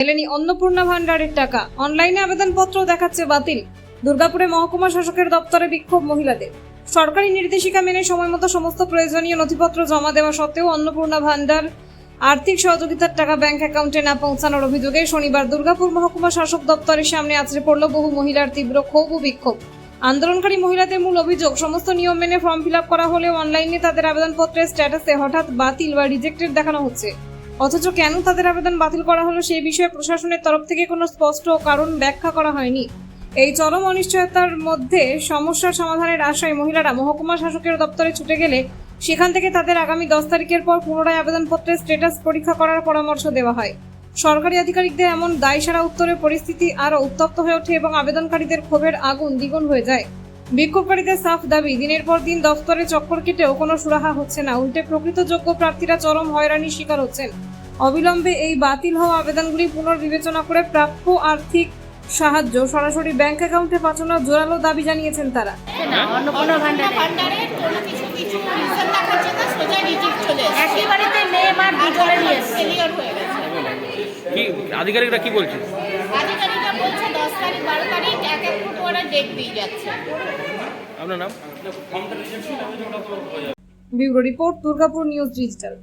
মেলেনি অন্নপূর্ণা ভান্ডারের টাকা। অনলাইনে আবেদনপত্র দেখাচ্ছে বাতিল। দুর্গাপুরে মহকুমা শাসকের দপ্তরে বিক্ষোভ মহিলাদের। সরকারি নির্দেশিকা মেনে সময়মতো সমস্ত প্রয়োজনীয় নথিপত্র জমা দেওয়া সত্ত্বেও অন্নপূর্ণা ভান্ডার আর্থিক সহযোগিতার টাকা ব্যাংক অ্যাকাউন্টে না পৌঁছানোর অভিযোগে শনিবার দুর্গাপুর মহকুমা শাসক দপ্তরের সামনে আছড়ে পড়ল বহু মহিলার তীব্র ক্ষোভ ও বিক্ষোভ। আন্দোলনকারী মহিলাদের মূল অভিযোগ, সমস্ত নিয়ম মেনে ফর্ম ফিল আপ করা হলেও অনলাইনে তাদের আবেদনপত্রের স্ট্যাটাসে হঠাৎ বাতিল বা রিজেক্টেড দেখানো হচ্ছে। অথচ কেন তাদের আবেদন বাতিল করা হলো সেই বিষয়ে প্রশাসনের তরফ থেকে কোনো স্পষ্ট কারণ ব্যাখ্যা করা হয়নি। এই চরম অনিশ্চয়তার মধ্যে সমস্যার সমাধানের আশায় মহিলারা মহকুমা শাসকের দপ্তরে ছুটে গেলে সেখান থেকে তাদের আগামী 10 তারিখের পর পুনরায় আবেদনপত্রের স্ট্যাটাস পরীক্ষা করার পরামর্শ দেওয়া হয়। সরকারি আধিকারিকদের এমন দায়সারা উত্তরে পরিস্থিতি আরও উত্তপ্ত হয়ে ওঠে এবং আবেদনকারীদের ক্ষোভের আগুন দ্বিগুণ হয়ে যায়। বিক্ষোভকারীদের সাফ দাবি, দিনের পর দিন দপ্তরে চক্কর কেটেও কোনো সুরাহা হচ্ছে না, উল্টে প্রকৃত যোগ্য প্রার্থীরা চরম হয়রানির শিকার হচ্ছেন। অবিলম্বে এই বাতিল হওয়া আবেদনগুলি পুনর্বিবেচনা করে প্রাপ্য আর্থিক সাহায্য সরাসরি ব্যাংক অ্যাকাউন্টে পাঠানোর জোরালো দাবি জানিয়েছেন তারা। অন্নপূর্ণা ভান্ডারের কোনো কিছু রিজন দেখাচ্ছে না, সোজা রিজেক্ট চলে এসেছে। একেবারেতে মেয়ে মা দুজনে ক্লিয়ার হয়ে গেছে। কি আধিকারিকরা কি বলছে? আধিকারিকরা বলছে 10 তারিখ 12 তারিখ এক এক ফুট ওরা ডেট দিয়ে যাচ্ছে। আপনার নাম? Bureau report, Durgapur news digital.